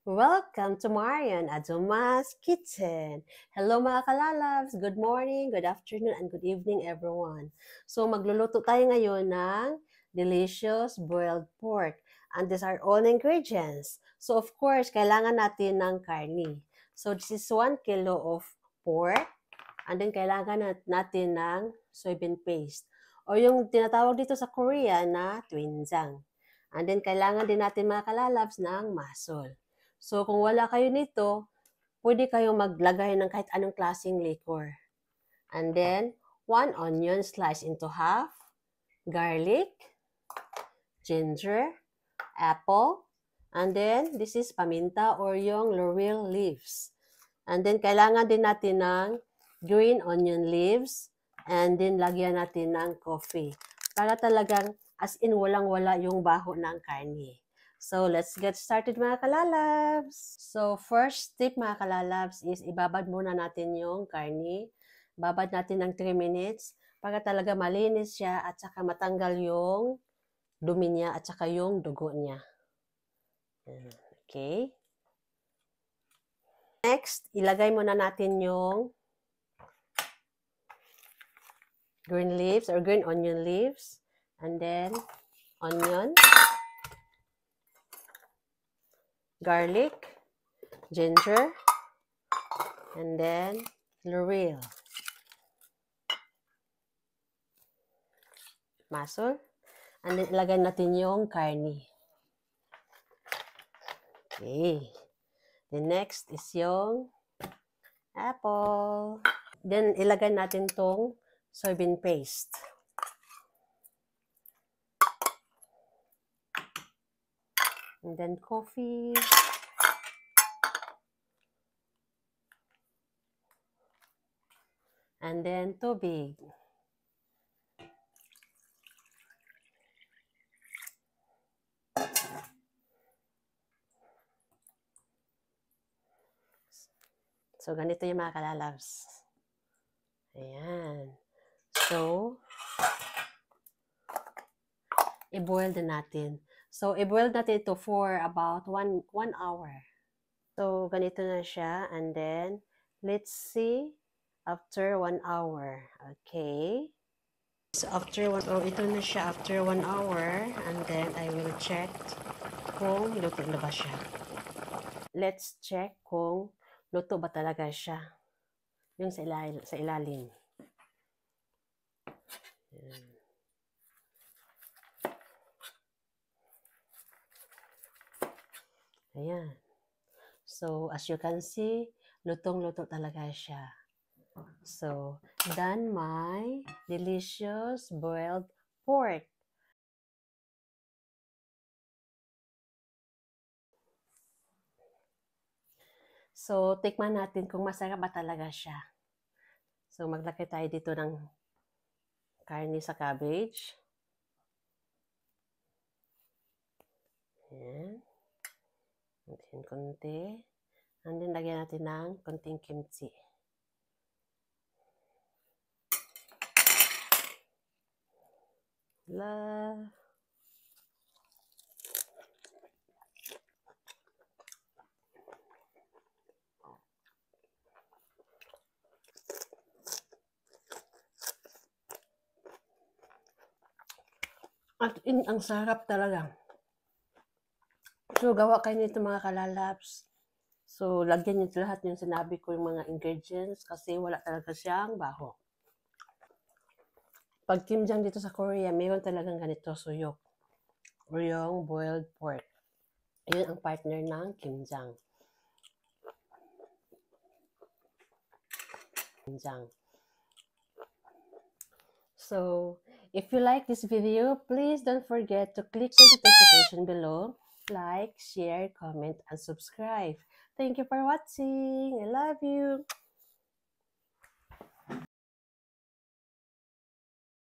Welcome to Marian Aduma's Kitchen. Hello mga kalalabs! Good morning, good afternoon, and good evening everyone. So magluluto tayo ngayon ng delicious boiled pork. And these are all ingredients. So of course, kailangan natin ng karni. So this is 1 kilo of pork. And then kailangan natin ng soybean paste. O yung tinatawag dito sa Korea na doenjang. And then kailangan din natin mga kalalabs ng muscle. So, kung wala kayo nito, pwede kayong maglagay ng kahit anong klaseng liquor. And then, 1 onion sliced into half, garlic, ginger, apple, and then, this is paminta or yung laurel leaves. And then, kailangan din natin ng green onion leaves, and then, lagyan natin ng coffee. Para talagang, as in, walang-wala yung baho ng karne. So, let's get started mga kalalabs. So, first tip mga kalalabs is ibabad muna natin yung karne. Babad natin ng 3 minutes para talaga malinis siya at saka matanggal yung dumi niya at saka yung dugo niya. Okay. Next, ilagay muna natin yung green leaves or green onion leaves. And then, onion, garlic, ginger, and then laurel. Muscle. And then, ilagay natin yung karne. Okay. The next is yung apple. Then, ilagay natin tong soybean paste. And then, coffee. And then, tubig. So, ganito yung mga kalalabs. Ayan. So, i-boil din natin. So, i-boil natin ito for about 1 hour. So, ganito na siya. And then, let's see after 1 hour. Okay. So, after 1 hour, ito na siya after 1 hour. And then, I will check kung luto na ba siya. Let's check kung luto ba talaga siya. Yung sa ilalim. Ayan. So, as you can see, lutong-luto talaga siya. So, done my delicious boiled pork. So, tikman natin kung masarap ba talaga siya. So, maglagay tayo dito ng karne sa cabbage. Ayan. And konti. And then, lagyan natin ng konting kimchi. At ang sarap talaga. So, gawa kayo nito mga kalalabs. So, lagyan nyo lahat yung sinabi ko yung mga ingredients kasi wala talaga siyang baho. Pag kimjang dito sa Korea, mayroon talagang ganito suyok. O yung boiled pork. Ayun ang partner ng kimjang. So, if you like this video, please don't forget to click the notification below. Like, share, comment, and subscribe. Thank you for watching. I love you.